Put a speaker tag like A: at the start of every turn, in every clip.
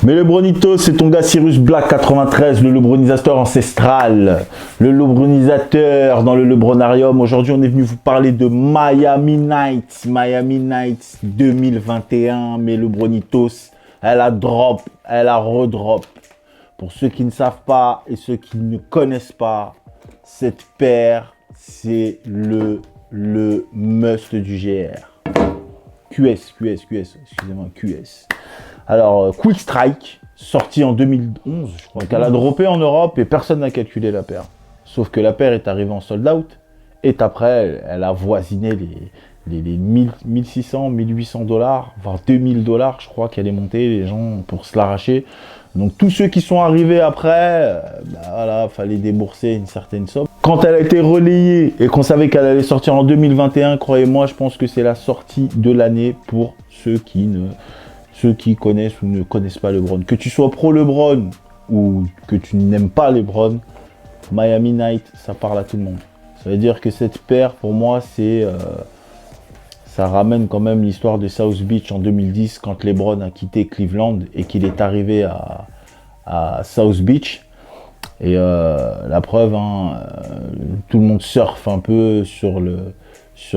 A: Mais le Bronito, c'est ton gars Cyrus Black 93, le lebronisateur ancestral, le lebronisateur dans le lebronarium. Aujourd'hui, on est venu vous parler de Miami Nights 2021. Mais le Bronitos, elle a drop, elle a redrop. Pour ceux qui ne savent pas et ceux qui ne connaissent pas, cette paire, c'est le must du GR. QS, excusez-moi, QS. Alors, Quick Strike, sorti en 2011, je crois qu'elle a droppé en Europe et personne n'a calculé la paire. Sauf que la paire est arrivée en sold out et après, elle a voisiné les 1600, 1800 dollars, voire 2000 dollars, je crois qu'elle est montée, les gens, pour se l'arracher. Donc, tous ceux qui sont arrivés après, voilà, fallait débourser une certaine somme. Quand elle a été relayée et qu'on savait qu'elle allait sortir en 2021, croyez-moi, je pense que c'est la sortie de l'année pour ceux qui connaissent ou ne connaissent pas LeBron. Que tu sois pro LeBron ou que tu n'aimes pas LeBron, Miami Night, ça parle à tout le monde. Ça veut dire que cette paire, pour moi, ça ramène quand même l'histoire de South Beach en 2010, quand LeBron a quitté Cleveland et qu'il est arrivé à South Beach. Et la preuve, tout le monde surfe un peu sur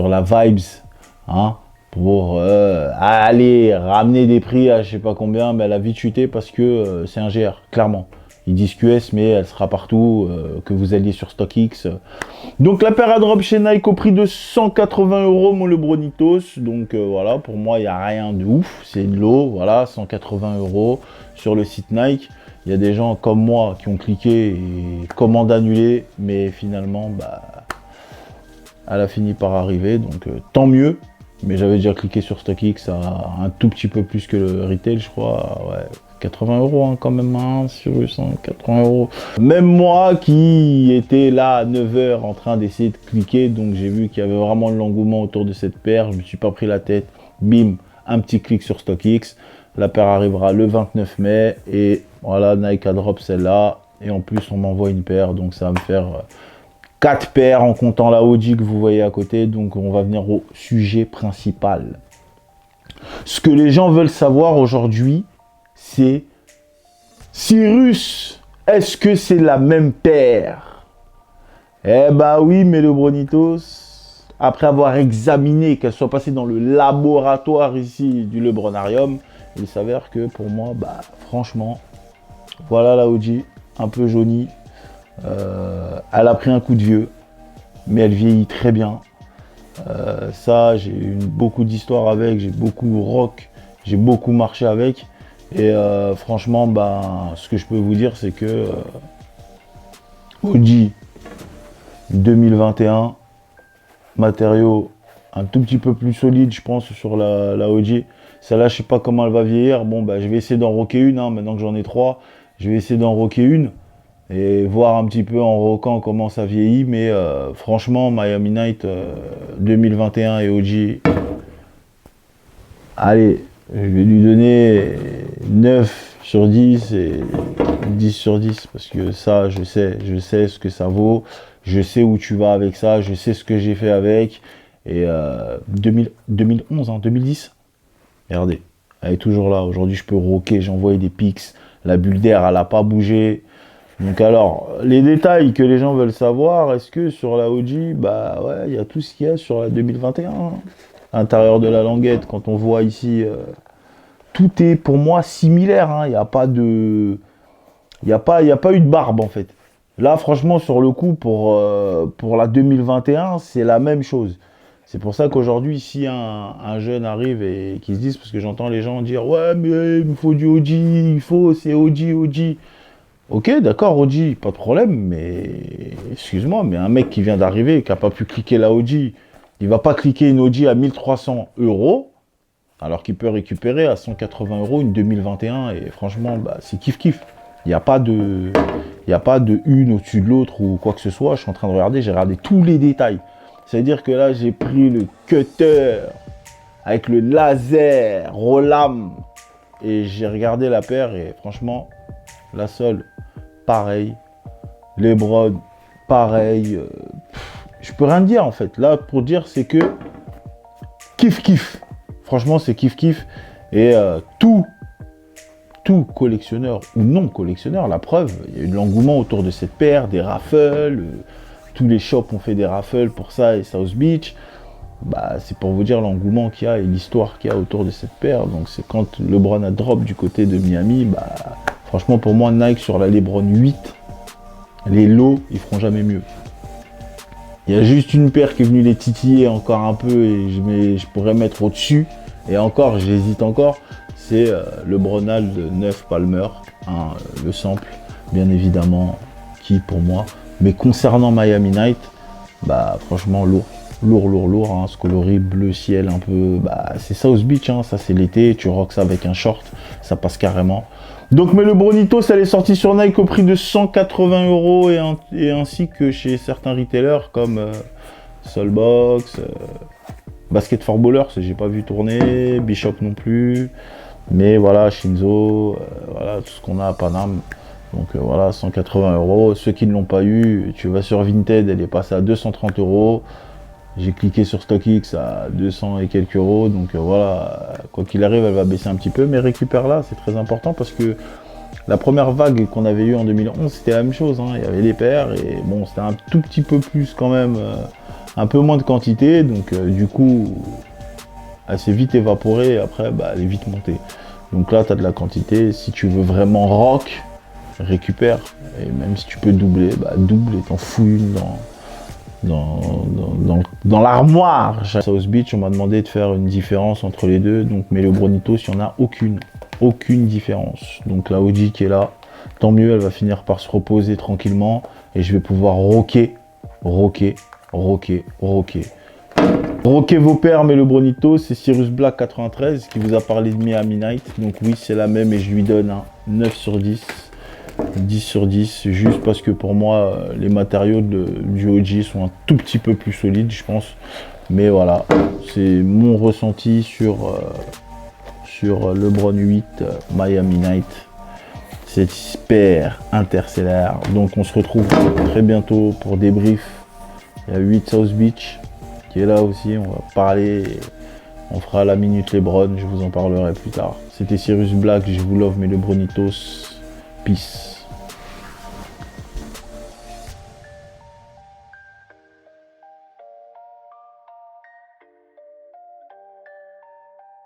A: la vibes, pour aller ramener des prix à je sais pas combien, mais elle a vite chuté parce que c'est un GR, clairement. Ils disent QS, mais elle sera partout, que vous alliez sur StockX. Donc la paire à drop chez Nike au prix de 180 €, mon Lebronitos. Donc voilà, pour moi, il n'y a rien de ouf, c'est de l'eau, voilà, 180 € sur le site Nike. Il y a des gens comme moi qui ont cliqué et commande annulée, mais finalement, elle a fini par arriver, donc tant mieux. Mais j'avais déjà cliqué sur StockX à un tout petit peu plus que le retail, je crois. Ouais, 80 € quand même, sur 180 €. Même moi qui était là à 9 h en train d'essayer de cliquer, donc j'ai vu qu'il y avait vraiment de l'engouement autour de cette paire. Je me suis pas pris la tête. Bim, un petit clic sur StockX. La paire arrivera le 29 mai et voilà, Nike a drop celle-là. Et en plus, on m'envoie une paire, donc ça va me faire 4 paires en comptant la OG que vous voyez à côté. Donc on va venir au sujet principal. Ce que les gens veulent savoir aujourd'hui, c'est Cyrus, est-ce que c'est la même paire? Eh bah oui, mais le Bronitos, après avoir examiné qu'elle soit passée dans le laboratoire ici du Lebronarium, il s'avère que pour moi, franchement, voilà la OG, un peu jaunie. Elle a pris un coup de vieux, mais elle vieillit très bien. Ça, j'ai eu beaucoup d'histoires avec, j'ai beaucoup rock, j'ai beaucoup marché avec. Et franchement, ce que je peux vous dire, c'est que OG 2021, matériaux un tout petit peu plus solide, je pense, sur la OG. Celle-là, je sais pas comment elle va vieillir. Bon, je vais essayer d'en rocker une, maintenant que j'en ai 3. Je vais essayer d'en rocker une et voir un petit peu en rockant comment ça vieillit. Mais franchement, Miami Night 2021 et OG, allez, je vais lui donner 9 sur 10 et 10 sur 10 parce que ça, je sais ce que ça vaut. Je sais où tu vas avec ça, je sais ce que j'ai fait avec. Et 2011, 2010, regardez, elle est toujours là. Aujourd'hui, je peux rocker, j'ai envoyé des pics. La bulle d'air, elle n'a pas bougé. Donc alors, les détails que les gens veulent savoir, est-ce que sur la OG, ouais, il y a tout ce qu'il y a sur la 2021. À l'intérieur de la languette, quand on voit ici, tout est pour moi similaire. Il n'y a pas de... Il n'y a pas eu de barbe en fait. Là, franchement, sur le coup, pour la 2021, c'est la même chose. C'est pour ça qu'aujourd'hui, si un jeune arrive et qui se dise, parce que j'entends les gens dire « Ouais, mais il me faut du OG, c'est OG. » Ok, d'accord, OG, pas de problème, mais excuse-moi, mais un mec qui vient d'arriver et qui n'a pas pu cliquer la OG, il va pas cliquer une OG à 1300 €, alors qu'il peut récupérer à 180 € une 2021, et franchement, c'est kiff-kiff. Il n'y a pas de une au-dessus de l'autre ou quoi que ce soit. Je suis en train de regarder, j'ai regardé tous les détails. C'est-à-dire que là, j'ai pris le cutter avec le laser Rolam et j'ai regardé la paire et franchement, la seule, pareil. LeBron, pareil. Je peux rien dire en fait. Là, pour dire, c'est que kiff-kiff. Franchement, c'est kiff-kiff. Et tout tout collectionneur ou non collectionneur, la preuve, il y a eu de l'engouement autour de cette paire, des raffles, tous les shops ont fait des raffles pour ça et South Beach. Bah, c'est pour vous dire l'engouement qu'il y a et l'histoire qu'il y a autour de cette paire. Donc c'est quand LeBron a drop du côté de Miami, bah, franchement pour moi Nike sur la LeBron 8, les lots ils feront jamais mieux. Il y a juste une paire qui est venue les titiller encore un peu et je pourrais mettre au-dessus. Et encore, j'hésite encore, c'est le Bronald 9 Palmer, hein, le sample, bien évidemment, qui pour moi. Mais concernant Miami Night, bah franchement lourd. Lourd, hein, ce coloris bleu ciel un peu, bah c'est South Beach, hein, ça c'est l'été, tu rocks ça avec un short, ça passe carrément. Donc mais le Bronito, ça est sorti sur Nike au prix de 180 € et ainsi que chez certains retailers comme Soulbox, Basket for Ballers, j'ai pas vu tourner, Bishop non plus, mais voilà, Shinzo, voilà tout ce qu'on a à Paname. Donc voilà, 180 €. Ceux qui ne l'ont pas eu, tu vas sur Vinted, elle est passée à 230 €. J'ai cliqué sur StockX à 200 et quelques euros, donc voilà, quoi qu'il arrive, elle va baisser un petit peu, mais récupère-la, c'est très important parce que la première vague qu'on avait eue en 2011, c'était la même chose, hein. Il y avait les paires et bon, c'était un tout petit peu plus quand même, un peu moins de quantité, donc du coup, elle s'est vite évaporée et après, bah, elle est vite montée. Donc là, tu as de la quantité, si tu veux vraiment rock, récupère, et même si tu peux doubler, bah, double et t'en fous une dans l'armoire. South Beach, on m'a demandé de faire une différence entre les deux, donc mais le Bronito, il n'y en a aucune différence. Donc la OG qui est là, tant mieux, elle va finir par se reposer tranquillement et je vais pouvoir rocker vos paires. Mais le Bronito, c'est Cyrus Black 93 qui vous a parlé de Miami Night, donc oui, c'est la même et je lui donne un 9 sur 10. 10 sur 10, juste parce que pour moi, les matériaux du OG sont un tout petit peu plus solides, je pense. Mais voilà, c'est mon ressenti sur LeBron 8 Miami Night. Cette paire interstellaire. Donc on se retrouve très bientôt pour débrief. Il y a 8 South Beach qui est là aussi, on va parler. On fera la minute LeBron, je vous en parlerai plus tard. C'était Cyrus Black, je vous love mes LeBronitos. Peace.